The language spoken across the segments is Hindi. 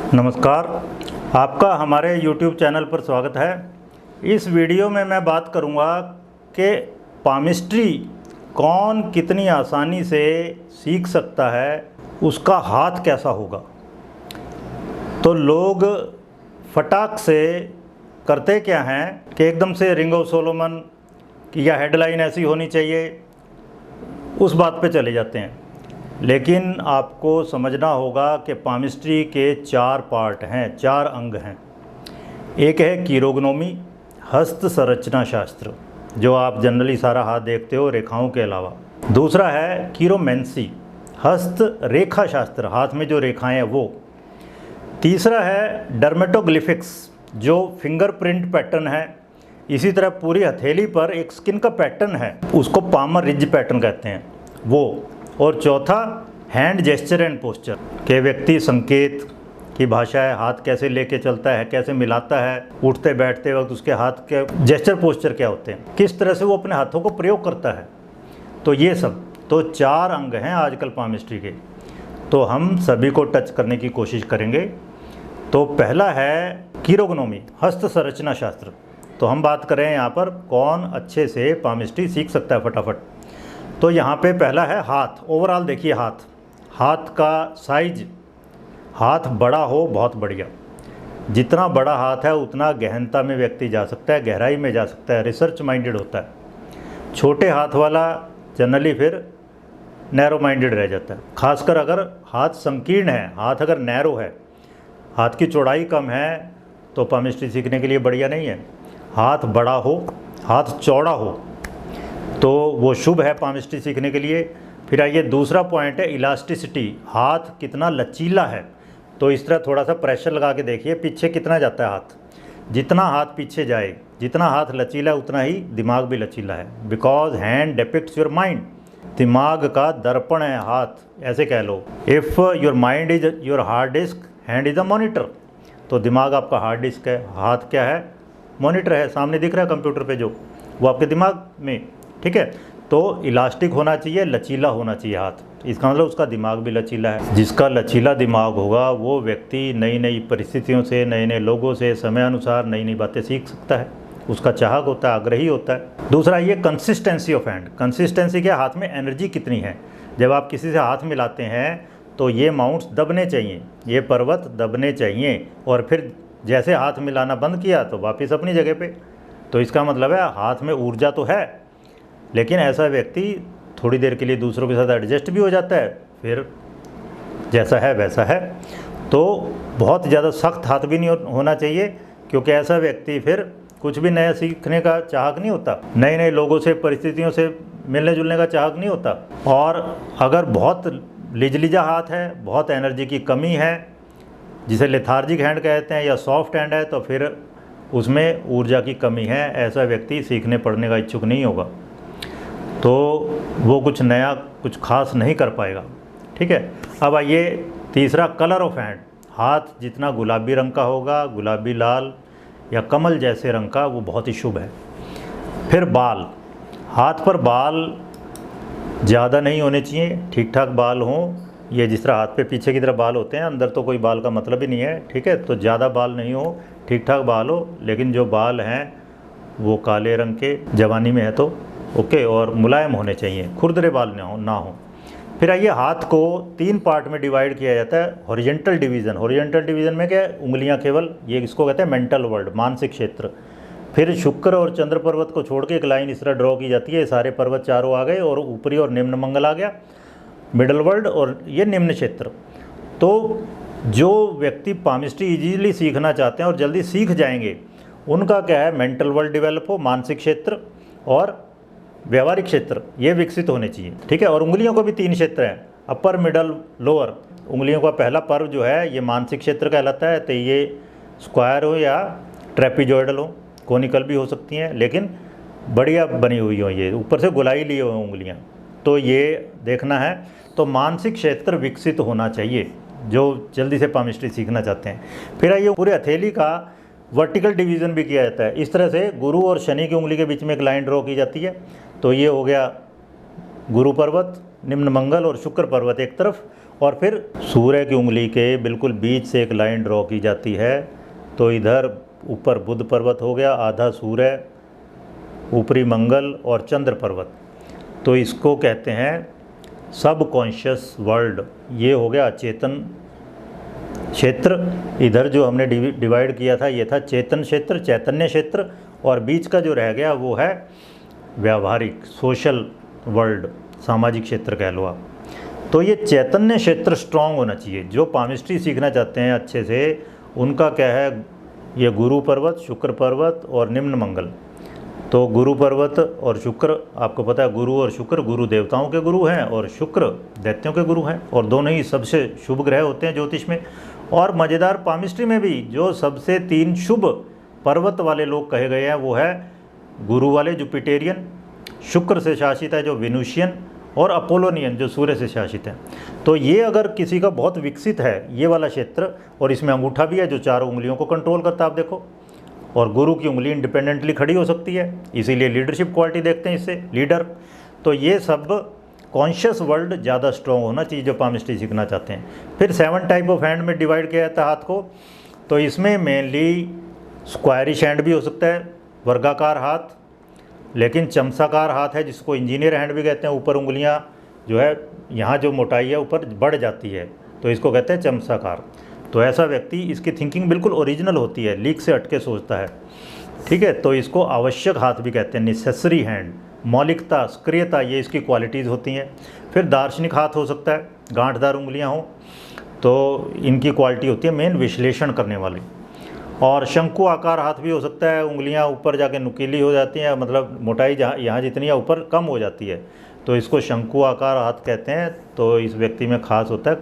नमस्कार, आपका हमारे YouTube चैनल पर स्वागत है। इस वीडियो में मैं बात करूंगा कि पामिस्ट्री कौन कितनी आसानी से सीख सकता है, उसका हाथ कैसा होगा। तो लोग फटाक से करते क्या हैं कि एकदम से रिंग ऑफ सोलोमन की या हेडलाइन ऐसी होनी चाहिए, उस बात पे चले जाते हैं। लेकिन आपको समझना होगा कि पामिस्ट्री के 4 पार्ट हैं, 4 अंग हैं। एक है कीरोग्नोमी, हस्त संरचना शास्त्र, जो आप जनरली सारा हाथ देखते हो रेखाओं के अलावा। दूसरा है कीरोमेंसी, हस्त रेखा शास्त्र, हाथ में जो रेखाएं हैं वो। तीसरा है डर्मेटोग्लिफिक्स, जो फिंगरप्रिंट पैटर्न है। इसी तरह पूरी हथेली पर एक स्किन का पैटर्न है, उसको पामर रिज पैटर्न कहते हैं वो। और चौथा हैंड जेस्चर एंड पोस्चर, के व्यक्ति संकेत की भाषा है, हाथ कैसे लेके चलता है, कैसे मिलाता है, उठते बैठते वक्त उसके हाथ के जेस्चर पोस्चर क्या होते हैं, किस तरह से वो अपने हाथों को प्रयोग करता है। तो ये सब तो 4 अंग हैं आजकल पामिस्ट्री के, तो हम सभी को टच करने की कोशिश करेंगे। तो पहला है कीरोग्नोमी, हस्त संरचना शास्त्र। तो हम बात करें यहाँ पर कौन अच्छे से पामिस्ट्री सीख सकता है फटाफट। तो यहाँ पे पहला है हाथ। ओवरऑल देखिए हाथ का साइज, हाथ बड़ा हो बहुत बढ़िया। जितना बड़ा हाथ है उतना गहनता में व्यक्ति जा सकता है, गहराई में जा सकता है, रिसर्च माइंडेड होता है। छोटे हाथ वाला जनरली फिर नैरो माइंडेड रह जाता है। खासकर अगर हाथ संकीर्ण है, हाथ अगर नैरो है, हाथ की चौड़ाई कम है, तो पामिस्ट्री सीखने के लिए बढ़िया नहीं है। हाथ बड़ा हो, हाथ चौड़ा हो, तो वो शुभ है पामिस्ट्री सीखने के लिए। फिर आइए दूसरा पॉइंट है इलास्टिसिटी, हाथ कितना लचीला है। तो इस तरह थोड़ा सा प्रेशर लगा के देखिए पीछे कितना जाता है हाथ। जितना हाथ पीछे जाए, जितना हाथ लचीला है, उतना ही दिमाग भी लचीला है। Because hand depicts your mind, दिमाग का दर्पण है हाथ, ऐसे कह लो। If your mind is your hard disk, hand is a monitor. तो दिमाग आपका हार्ड डिस्क है, हाथ क्या है, मॉनिटर है, सामने दिख रहा है कंप्यूटर पे जो, वो आपके दिमाग में। ठीक है, तो इलास्टिक होना चाहिए, लचीला होना चाहिए हाथ। इसका मतलब उसका दिमाग भी लचीला है। जिसका लचीला दिमाग होगा वो व्यक्ति नई नई परिस्थितियों से, नए नए लोगों से समय अनुसार नई नई बातें सीख सकता है। उसका चाहक होता है, आग्रही होता है। दूसरा ये कंसिस्टेंसी ऑफ हैंड। कंसिस्टेंसी क्या, हाथ में एनर्जी कितनी है। जब आप किसी से हाथ मिलाते हैं तो ये माउंट्स दबने चाहिए, ये पर्वत दबने चाहिए, और फिर जैसे हाथ मिलाना बंद किया तो वापस अपनी जगह पे। तो इसका मतलब है हाथ में ऊर्जा तो है, लेकिन ऐसा व्यक्ति थोड़ी देर के लिए दूसरों के साथ एडजस्ट भी हो जाता है, फिर जैसा है वैसा है। तो बहुत ज़्यादा सख्त हाथ भी नहीं होना चाहिए, क्योंकि ऐसा व्यक्ति फिर कुछ भी नया सीखने का चाहक नहीं होता, नए नए लोगों से, परिस्थितियों से मिलने जुलने का चाहक नहीं होता। और अगर बहुत लिजलिजा हाथ है, बहुत एनर्जी की कमी है, जिसे लेथार्जिक हैंड कहते हैं, या सॉफ्ट हैंड है, तो फिर उसमें ऊर्जा की कमी है, ऐसा व्यक्ति सीखने पढ़ने का इच्छुक नहीं होगा। तो वो कुछ नया, कुछ खास नहीं कर पाएगा। ठीक है, अब आइए तीसरा, कलर ऑफ हैंड। हाथ जितना गुलाबी रंग का होगा, गुलाबी लाल या कमल जैसे रंग का, वो बहुत ही शुभ है। फिर बाल, हाथ पर बाल ज़्यादा नहीं होने चाहिए, ठीक ठाक बाल हों। ये जिस तरह हाथ पे पीछे की तरफ बाल होते हैं, अंदर तो कोई बाल का मतलब ही नहीं है। ठीक है, तो ज़्यादा बाल नहीं हो, ठीक ठाक बाल हो, लेकिन जो बाल हैं वो काले रंग के, जवानी में है तो ओके, और मुलायम होने चाहिए, खुरदरे बाल ना हो। फिर आइए हाथ को 3 पार्ट में डिवाइड किया जाता है। हॉरिजॉन्टल डिवीज़न, हॉरिजॉन्टल डिवीज़न में क्या है, उंगलियां केवल, ये इसको कहते हैं मेंटल वर्ल्ड, मानसिक क्षेत्र। फिर शुक्र और चंद्र पर्वत को छोड़ के एक लाइन इस तरह ड्रॉ की जाती है, सारे पर्वत चारों आ गए, और ऊपरी और निम्न मंगल आ गया, मिडल वर्ल्ड, और ये निम्न क्षेत्र। तो जो व्यक्ति पामिस्ट्री इजीली सीखना चाहते हैं और जल्दी सीख जाएंगे, उनका क्या है, मेंटल वर्ल्ड डेवलप हो, मानसिक क्षेत्र और व्यवहारिक क्षेत्र, ये विकसित होने चाहिए। ठीक है, और उंगलियों को भी 3 क्षेत्र हैं, अपर, मिडल, लोअर। उंगलियों का पहला पर्व जो है ये मानसिक क्षेत्र कहलाता है। तो ये स्क्वायर हो या ट्रेपीजॉइडल हो, कोनिकल भी हो सकती हैं, लेकिन बढ़िया बनी हुई हो, ये ऊपर से गोलाई लिए हुए उंगलियां, तो ये देखना है। तो मानसिक क्षेत्र विकसित होना चाहिए जो जल्दी से पामिस्ट्री सीखना चाहते हैं। फिर आइए पूरे हथेली का वर्टिकल डिवीज़न भी किया जाता है। इस तरह से गुरु और शनि की उंगली के बीच में एक लाइन ड्रॉ की जाती है। तो ये हो गया गुरु पर्वत, निम्न मंगल और शुक्र पर्वत एक तरफ, और फिर सूर्य की उंगली के बिल्कुल बीच से एक लाइन ड्रॉ की जाती है। तो इधर ऊपर बुध पर्वत हो गया, आधा सूर्य, ऊपरी मंगल और चंद्र पर्वत। तो इसको कहते हैं सब कॉन्शियस वर्ल्ड। ये हो गया अचेतन क्षेत्र। इधर जो हमने डिवाइड किया था ये था चेतन क्षेत्र, चैतन्य क्षेत्र, और बीच का जो रह गया वो है व्यावहारिक, सोशल वर्ल्ड, सामाजिक क्षेत्र कह लो आप। तो ये चैतन्य क्षेत्र स्ट्रांग होना चाहिए। जो पामिस्ट्री सीखना चाहते हैं अच्छे से, उनका क्या है, ये गुरु पर्वत, शुक्र पर्वत और निम्न मंगल। तो गुरु पर्वत और शुक्र, आपको पता है गुरु और शुक्र, गुरु देवताओं के गुरु हैं और शुक्र दैत्यों के गुरु हैं, और दोनों ही सबसे शुभ ग्रह होते हैं ज्योतिष में। और मज़ेदार पामिस्ट्री में भी जो सबसे 3 शुभ पर्वत वाले लोग कहे गए हैं वो है गुरु वाले जुपिटेरियन, शुक्र से शासित है जो वेनुसियन, और अपोलोनियन जो सूर्य से शासित है। तो ये अगर किसी का बहुत विकसित है ये वाला क्षेत्र, और इसमें अंगूठा भी है जो 4 उंगलियों को कंट्रोल करता है, आप देखो, और गुरु की उंगली इंडिपेंडेंटली खड़ी हो सकती है, इसीलिए लीडरशिप क्वालिटी देखते हैं इससे, लीडर। तो ये सब कॉन्शियस वर्ल्ड ज़्यादा स्ट्रॉन्ग होना चाहिए जो पामिस्ट्री सीखना चाहते हैं। फिर 7 टाइप ऑफ हैंड में डिवाइड किया जाता है हाथ को। तो इसमें मेनली स्क्वायरिश हैंड भी हो सकता है, वर्गाकार हाथ, लेकिन चमसाकार हाथ है जिसको इंजीनियर हैंड भी कहते हैं। ऊपर उंगलियां जो है, यहाँ जो मोटाई है ऊपर बढ़ जाती है, तो इसको कहते हैं चमसाकार। तो ऐसा व्यक्ति, इसकी थिंकिंग बिल्कुल ओरिजिनल होती है, लीक से हटके सोचता है, ठीक है। तो इसको आवश्यक हाथ भी कहते हैं, नेसेसरी हैंड। मौलिकता, सक्रियता, ये इसकी क्वालिटीज़ होती हैं। फिर दार्शनिक हाथ हो सकता है, गांठदार उंगलियां हों, तो इनकी क्वालिटी होती है मेन विश्लेषण करने वाली। और शंकु आकार हाथ भी हो सकता है, उंगलियां ऊपर जाके नुकीली हो जाती हैं, मतलब मोटाई जहाँ यहाँ जितनी है ऊपर कम हो जाती है, तो इसको शंकु आकार हाथ कहते हैं। तो इस व्यक्ति में खास होता है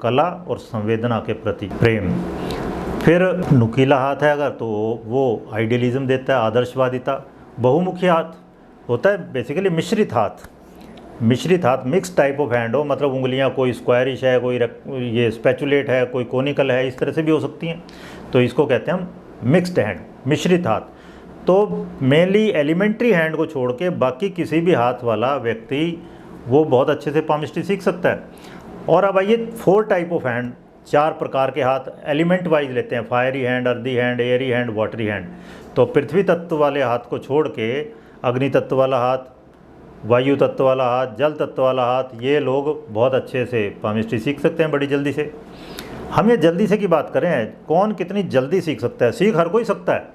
कला और संवेदना के प्रति प्रेम। फिर नुकीला हाथ है अगर, तो वो आइडियलिज्म देता है, आदर्शवादिता। बहुमुखी हाथ होता है बेसिकली मिश्रित हाथ। मिश्रित हाथ मिक्स टाइप ऑफ हैंड हो, मतलब उंगलियां कोई स्क्वायरिश है, कोई ये स्पैचुलेट है, कोई कोनिकल है, इस तरह से भी हो सकती हैं। तो इसको कहते हैं हम मिक्स्ड हैंड, मिश्रित हाथ। तो मेनली एलिमेंट्री हैंड को छोड़ के बाकी किसी भी हाथ वाला व्यक्ति वो बहुत अच्छे से पामिस्ट्री सीख सकता है। और अब आइए 4 टाइप ऑफ हैंड, 4 प्रकार के हाथ एलिमेंट वाइज लेते हैं, fiery hand, earthy hand, Airy hand, watery hand. तो पृथ्वी तत्व वाले हाथ को छोड़ के अग्नि तत्व वाला हाथ, वायु तत्व वाला हाथ, जल तत्व वाला हाथ, ये लोग बहुत अच्छे से पामिस्ट्री सीख सकते हैं बड़ी जल्दी से। हम ये जल्दी से की बात करें, कौन कितनी जल्दी सीख सकता है? सीख हर कोई सकता है,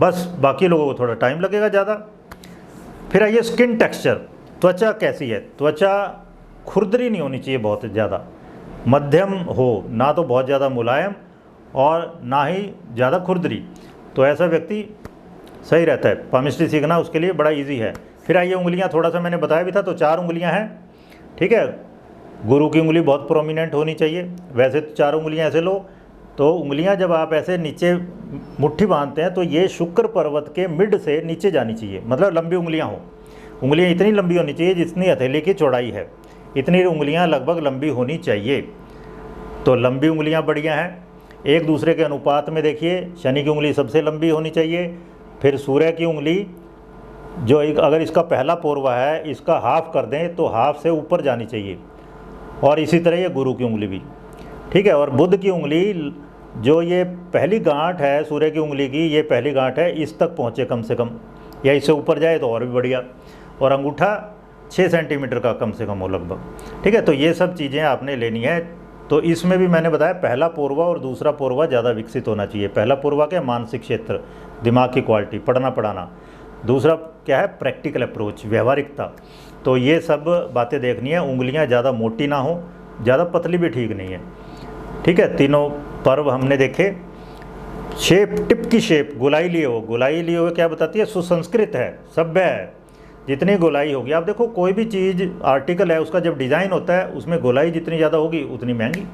बस बाकी लोगों को थोड़ा टाइम लगेगा ज़्यादा। फिर आइए स्किन टेक्सचर, त्वचा कैसी है? त्वचा खुरदरी नहीं होनी चाहिए बहुत ज़्यादा, मध्यम हो, ना तो बहुत ज़्यादा मुलायम और ना ही ज़्यादा खुरदरी। तो ऐसा व्यक्ति सही रहता है, पामिस्ट्री सीखना उसके लिए बड़ा इजी है। फिर आइए उंगलियां, थोड़ा सा मैंने बताया भी था, तो 4 उंगलियां हैं, ठीक है। गुरु की उंगली बहुत प्रोमिनेंट होनी चाहिए, वैसे तो 4 उंगलियां ऐसे लो। तो उंगलियां जब आप ऐसे नीचे मुट्ठी बांधते हैं तो ये शुक्र पर्वत के मिड से नीचे जानी चाहिए, मतलब लंबी उंगलियां हो। उंगलियां इतनी लंबी होनी चाहिए जितनी हथेली की चौड़ाई है, इतनी उंगलियां लगभग लंबी होनी चाहिए। तो लंबी उंगलियां बढ़िया हैं, एक दूसरे के अनुपात में देखिए, शनि की उंगली सबसे लंबी होनी चाहिए। फिर सूर्य की उंगली जो अगर इसका पहला पोरवा है, इसका हाफ कर दें तो हाफ से ऊपर जानी चाहिए, और इसी तरह ये गुरु की उंगली भी, ठीक है। और बुध की उंगली, जो ये पहली गांठ है सूर्य की उंगली की, ये पहली गांठ है, इस तक पहुँचे कम से कम, या इससे ऊपर जाए तो और भी बढ़िया। और अंगूठा 6 सेंटीमीटर का कम से कम हो लगभग, ठीक है। तो ये सब चीज़ें आपने लेनी है। तो इसमें भी मैंने बताया पहला पोरवा और दूसरा पोरवा ज़्यादा विकसित होना चाहिए। पहला पोरवा क्या, मानसिक क्षेत्र, दिमाग की क्वालिटी, पढ़ना पढ़ाना। दूसरा क्या है, प्रैक्टिकल अप्रोच, व्यवहारिकता। तो ये सब बातें देखनी है। उंगलियां ज़्यादा मोटी ना हो, ज़्यादा पतली भी ठीक नहीं है, ठीक है। तीनों पर्व हमने देखे। शेप, टिप की शेप, गोलाई लिए हो, गोलाई लिए हुए क्या बताती है, सुसंस्कृत है, सभ्य है। जितनी गोलाई होगी, आप देखो कोई भी चीज़ आर्टिकल है, उसका जब डिज़ाइन होता है उसमें गोलाई जितनी ज़्यादा होगी उतनी महंगी।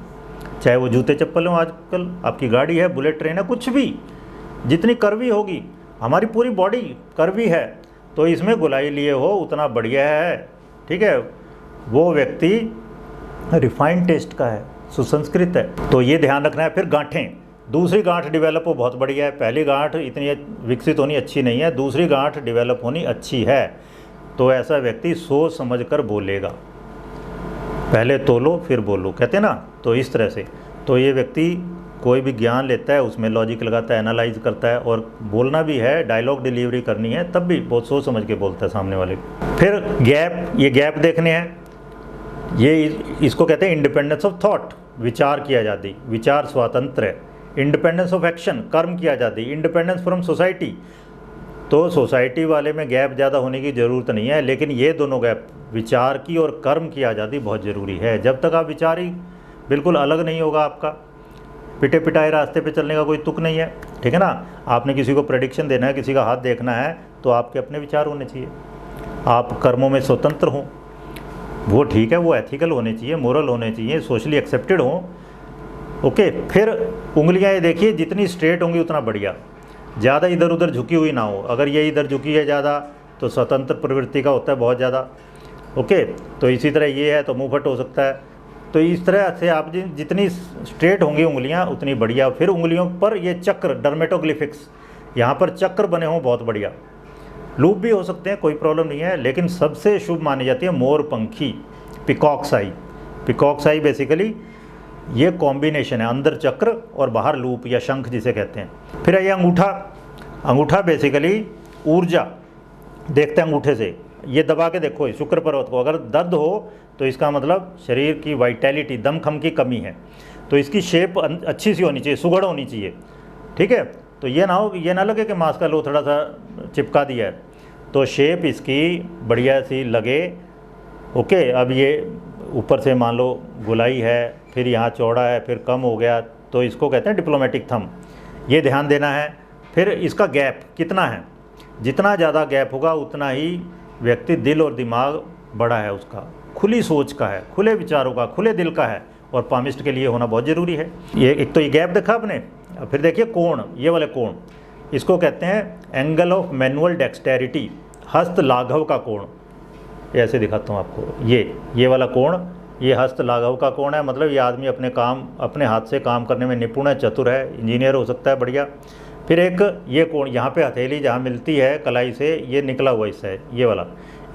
चाहे वो जूते चप्पल हों, आजकल आपकी गाड़ी है, बुलेट ट्रेन है, कुछ भी, जितनी कर्वी होगी, हमारी पूरी बॉडी कर्वी है, तो इसमें गोलाई लिए हो उतना बढ़िया है, ठीक है। वो व्यक्ति रिफाइंड टेस्ट का है, सुसंस्कृत है। तो ये ध्यान रखना है। फिर गांठें, दूसरी गांठ डेवलप हो बहुत बढ़िया है, पहली गांठ इतनी विकसित होनी अच्छी नहीं है, दूसरी गांठ डेवलप होनी अच्छी है। तो ऐसा व्यक्ति सोच समझ कर बोलेगा, पहले तोलो फिर बोलो, कहते हैं ना, तो इस तरह से। तो ये व्यक्ति कोई भी ज्ञान लेता है उसमें लॉजिक लगाता है, एनालाइज करता है, और बोलना भी है, डायलॉग डिलीवरी करनी है, तब भी बहुत सोच समझ के बोलता है सामने वाले को। फिर गैप, ये गैप देखने हैं, ये इसको कहते हैं इंडिपेंडेंस ऑफ थॉट, विचार की आज़ादी, विचार स्वातंत्र है। इंडिपेंडेंस ऑफ एक्शन, कर्म की आज़ादी। इंडिपेंडेंस फ्रॉम सोसाइटी, तो सोसाइटी वाले में गैप ज़्यादा होने की ज़रूरत नहीं है, लेकिन ये दोनों गैप, विचार की और कर्म की आज़ादी बहुत ज़रूरी है। जब तक आप विचार ही बिल्कुल अलग नहीं होगा आपका, पिटे पिटाए रास्ते पे चलने का कोई तुक नहीं है, ठीक है ना। आपने किसी को प्रेडिक्शन देना है, किसी का हाथ देखना है, तो आपके अपने विचार होने चाहिए, आप कर्मों में स्वतंत्र हों, वो ठीक है, वो एथिकल होने चाहिए, मोरल होने चाहिए, सोशली एक्सेप्टेड हों। ओके, फिर उंगलियां ये देखिए, जितनी स्ट्रेट होंगी उतना बढ़िया, ज़्यादा इधर उधर झुकी हुई ना हो। अगर ये इधर झुकी है ज़्यादा तो स्वतंत्र प्रवृत्ति का होता है बहुत ज़्यादा। ओके, तो इसी तरह ये है तो मुँहफट हो सकता है। तो इस तरह से आप जितनी स्ट्रेट होंगी उंगलियां उतनी बढ़िया। फिर उंगलियों पर ये चक्र, डर्मेटोग्लिफिक्स, यहाँ पर चक्र बने हों बहुत बढ़िया। लूप भी हो सकते हैं, कोई प्रॉब्लम नहीं है, लेकिन सबसे शुभ मानी जाती है मोरपंखी, peacock's eye. Peacock's eye basically ये कॉम्बिनेशन है, अंदर चक्र और बाहर लूप या शंख जिसे कहते हैं। फिर ये अंगूठा, अंगूठा बेसिकली ऊर्जा, देखते हैं अंगूठे से, ये दबा के देखो शुक्र पर्वत को, अगर दर्द हो तो इसका मतलब शरीर की वाइटैलिटी, दमखम की कमी है। तो इसकी शेप अच्छी सी होनी चाहिए, सुगड़ होनी चाहिए, ठीक है। तो ये ना हो, ये ना लगे कि मांस का लोथड़ा सा चिपका दिया है, तो शेप इसकी बढ़िया सी लगे। ओके, अब ये ऊपर से मान लो गोलाई है, फिर यहाँ चौड़ा है, फिर कम हो गया, तो इसको कहते हैं डिप्लोमेटिक थंब, ये ध्यान देना है। फिर इसका गैप कितना है, जितना ज़्यादा गैप होगा उतना ही व्यक्ति दिल और दिमाग बड़ा है उसका, खुली सोच का है, खुले विचारों का, खुले दिल का है, और पामिस्ट के लिए होना बहुत ज़रूरी है। ये एक तो ये गैप देखा आपने। फिर देखिए कोण, ये वाले कोण, इसको कहते हैं एंगल ऑफ मैनुअल डेक्सटेरिटी, हस्त लाघव का कोण। ऐसे दिखाता हूँ आपको, ये वाला कोण, ये हस्त लाघव का कोण है, मतलब ये आदमी अपने काम, अपने हाथ से काम करने में निपुण है, चतुर है, इंजीनियर हो सकता है, बढ़िया। फिर एक ये कोण, यहाँ पे हथेली जहाँ मिलती है कलाई से, ये निकला हुआ हिस्सा है, ये वाला,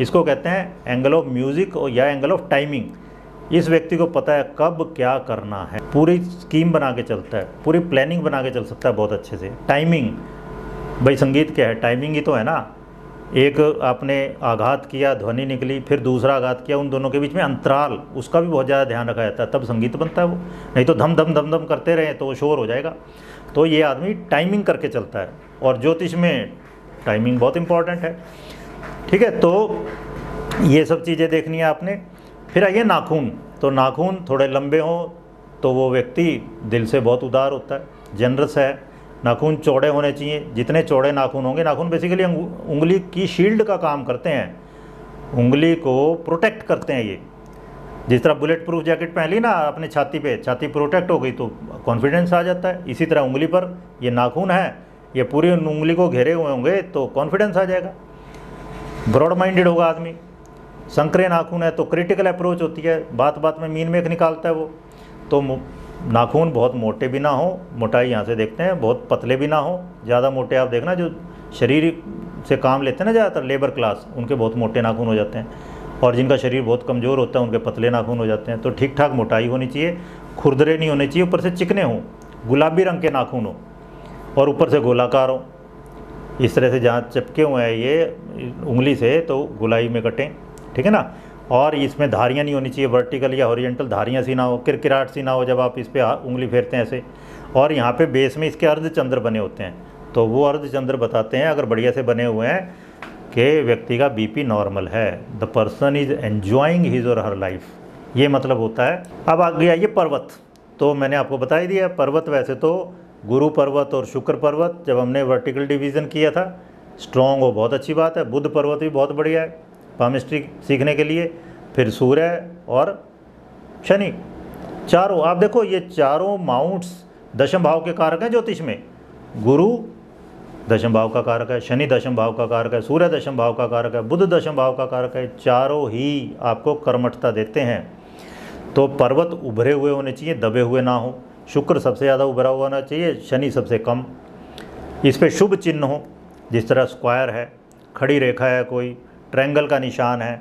इसको कहते हैं एंगल ऑफ म्यूज़िक या एंगल ऑफ टाइमिंग। इस व्यक्ति को पता है कब क्या करना है, पूरी स्कीम बना के चलता है, पूरी प्लानिंग बना के चल सकता है बहुत अच्छे से। टाइमिंग, भाई संगीत क्या है, टाइमिंग ही तो है ना। एक आपने आघात किया, ध्वनि निकली, फिर दूसरा आघात किया, उन दोनों के बीच में अंतराल, उसका भी बहुत ज़्यादा ध्यान रखा जाता है, तब संगीत बनता है वो। नहीं तो धम धम धम धम करते रहे तो वो शोर हो जाएगा। तो ये आदमी टाइमिंग करके चलता है, और ज्योतिष में टाइमिंग बहुत इंपॉर्टेंट है, ठीक है। तो ये सब चीज़ें देखनी है आपने। फिर आइए नाखून, तो नाखून थोड़े लंबे हों तो वो व्यक्ति दिल से बहुत उदार होता है, जनरस है। नाखून चौड़े होने चाहिए, जितने चौड़े नाखून होंगे, नाखून बेसिकली उंगली की शील्ड का काम करते हैं, उंगली को प्रोटेक्ट करते हैं। ये जिस तरह बुलेट प्रूफ जैकेट पहन ली ना अपने छाती पे, छाती प्रोटेक्ट हो गई तो कॉन्फिडेंस आ जाता है। इसी तरह उंगली पर ये नाखून है, ये पूरी उंगली को घेरे हुए होंगे तो कॉन्फिडेंस आ जाएगा, ब्रॉड माइंडेड होगा आदमी। संकरे नाखून है तो क्रिटिकल अप्रोच होती है, बात बात में मीन मेख निकालता है वो। तो नाखून बहुत मोटे भी ना हो, मोटाई यहाँ से देखते हैं, बहुत पतले भी ना हो। ज़्यादा मोटे आप देखना, जो शरीर से काम लेते हैं ना ज़्यादातर लेबर क्लास, उनके बहुत मोटे नाखून हो जाते हैं, और जिनका शरीर बहुत कमज़ोर होता है उनके पतले नाखून हो जाते हैं। तो ठीक ठाक मोटाई होनी चाहिए, खुरदरे नहीं होने चाहिए, ऊपर से चिकने हों, गुलाबी रंग के नाखून हो, और ऊपर से गोलाकार हो। इस तरह से जहाँ चिपके हुए हैं ये उंगली से, तो गोलाई में कटें, ठीक है ना। और इसमें धारियाँ नहीं होनी चाहिए, वर्टिकल या हॉरिजॉन्टल धारियाँ सी ना हो, किरकिराट सी ना हो जब आप इस पर उंगली फेरते हैं ऐसे। और यहाँ पे बेस में इसके अर्धचंद्र बने होते हैं, तो वो अर्धचंद्र बताते हैं अगर बढ़िया से बने हुए हैं कि व्यक्ति का बीपी नॉर्मल है, the person is enjoying his और हर लाइफ, ये मतलब होता है। अब आगे आइए पर्वत, तो मैंने आपको बता ही दिया पर्वत। वैसे तो गुरु पर्वत और शुक्र पर्वत जब हमने वर्टिकल डिवीज़न किया था, स्ट्रॉन्ग हो बहुत अच्छी बात है। बुध पर्वत भी बहुत बढ़िया है पामिस्ट्री सीखने के लिए। फिर सूर्य और शनि, चारों आप देखो, ये चारों माउंट्स दशम भाव के कारक हैं ज्योतिष में। गुरु दशम भाव का कारक है, शनि दशम भाव का कारक है, सूर्य दशम भाव का कारक है, बुध दशम भाव का कारक है। चारों ही आपको कर्मठता देते हैं। तो पर्वत उभरे हुए होने चाहिए, दबे हुए ना हो। शुक्र सबसे ज़्यादा उभरा हुआ होना चाहिए, शनि सबसे कम। इस पे शुभ चिन्ह हो, जिस तरह स्क्वायर है, खड़ी रेखा है, कोई ट्रायंगल का निशान है,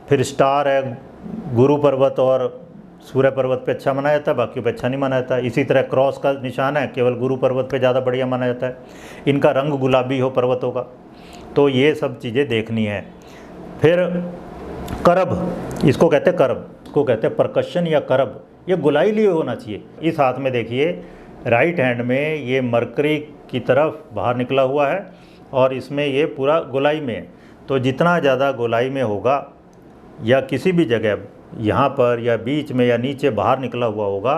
फिर स्टार है, गुरु पर्वत और सूर्य पर्वत पे अच्छा माना जाता है, बाकी पे अच्छा नहीं माना जाता है। इसी तरह क्रॉस का निशान है, केवल गुरु पर्वत पे ज़्यादा बढ़िया माना जाता है। इनका रंग गुलाबी हो पर्वतों का, तो ये सब चीज़ें देखनी है। फिर करब, इसको कहते हैं करब, इसको कहते हैं परकशन या करब। ये गोलाई लिए होना चाहिए। इस हाथ में देखिए राइट हैंड में ये मरकरी की तरफ बाहर निकला हुआ है और इसमें ये पूरा गोलाई में है। तो जितना ज़्यादा गोलाई में होगा या किसी भी जगह यहाँ पर या बीच में या नीचे बाहर निकला हुआ होगा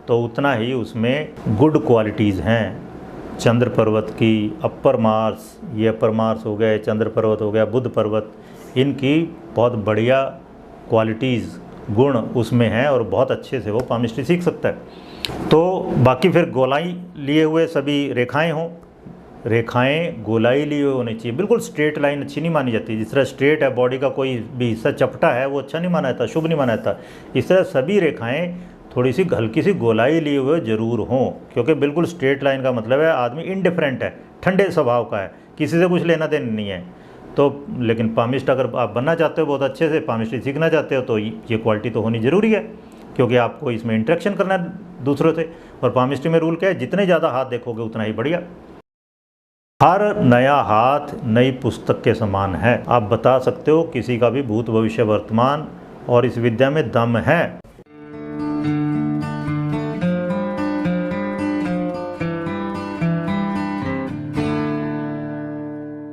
तो उतना ही उसमें गुड क्वालिटीज़ हैं। चंद्र पर्वत की, अपर मार्स, ये अपर मार्स हो गए, चंद्र पर्वत हो गया, बुध पर्वत, इनकी बहुत बढ़िया क्वालिटीज़, गुण उसमें हैं और बहुत अच्छे से वो पामिस्ट्री सीख सकता है। तो बाकी फिर गोलाई लिए हुए सभी रेखाएं हों, रेखाएं गोलाई लिए होनी चाहिए। बिल्कुल स्ट्रेट लाइन अच्छी नहीं मानी जाती। जिस तरह स्ट्रेट है, बॉडी का कोई भी हिस्सा चपटा है, वो अच्छा नहीं माना जाता, शुभ नहीं माना जाता। इस तरह सभी रेखाएं थोड़ी सी हल्की सी गोलाई लिए हुए ज़रूर हों, क्योंकि बिल्कुल स्ट्रेट लाइन का मतलब है आदमी इनडिफरेंट है, ठंडे स्वभाव का है, किसी से कुछ लेना देना नहीं है। तो लेकिन पामिस्ट अगर आप बनना चाहते हो बहुत अच्छे से, पामिस्ट्री सीखना चाहते हो, तो ये क्वालिटी तो होनी ज़रूरी है, क्योंकि आपको इसमें इंटरेक्शन करना है दूसरों से। और पामिस्ट्री में रूल क्या है, जितने ज़्यादा हाथ देखोगे उतना ही बढ़िया। हर नया हाथ नई पुस्तक के समान है। आप बता सकते हो किसी का भी भूत भविष्य वर्तमान, और इस विद्या में दम है।